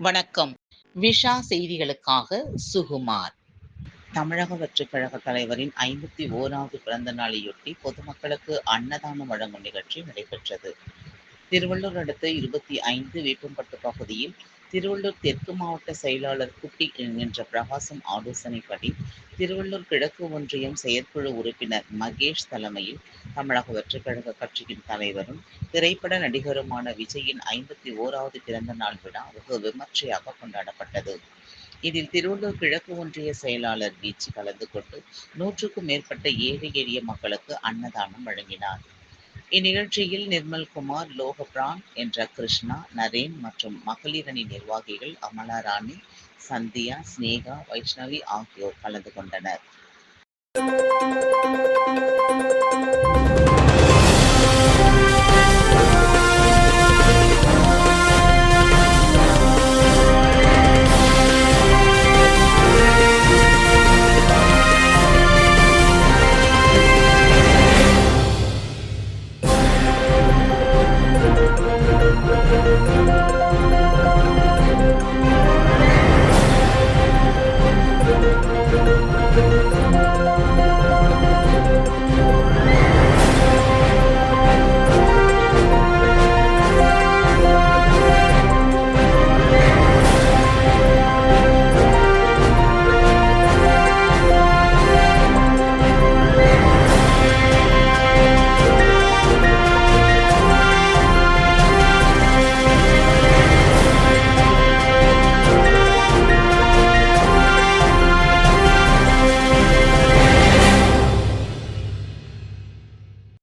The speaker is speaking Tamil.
வணக்கம். விஷா செய்திகளுக்காக சுகுமார். தமிழக வெற்றிக் கழக தலைவரின் 51வது பிறந்த நாளையொட்டி பொதுமக்களுக்கு அன்னதானம் வழங்கும் நிகழ்ச்சி நடைபெற்றது. திருவள்ளூர் அடுத்த 25 வேப்பம்பட்டு பகுதியில் திருவள்ளூர் தெற்கு மாவட்ட செயலாளர் குட்டி என்கின்ற பிரகாசம் ஆலோசனைப்படி திருவள்ளூர் கிழக்கு ஒன்றியம் செயற்குழு உறுப்பினர் மகேஷ் தலைமையில் தமிழக வெற்றிக் கழக கட்சியின் தலைவரும் திரைப்பட நடிகருமான விஜயின் 51வது பிறந்த நாள் விழா வெகு விமர்சையாக கொண்டாடப்பட்டது. இதில் திருவள்ளூர் கிழக்கு ஒன்றிய செயலாளர் வீச்சி கலந்து கொண்டு 100க்கும் மேற்பட்ட ஏழை எளிய மக்களுக்கு அன்னதானம் வழங்கினார். இந்நிகழ்ச்சியில் நிர்மல்குமார், லோகபிரான் என்ற கிருஷ்ணா, நரேன் மற்றும் மகளிர் அணி நிர்வாகிகள் அமலா ராணி, சந்தியா, ஸ்னேகா, வைஷ்ணவி ஆகியோர் கலந்து கொண்டனர்.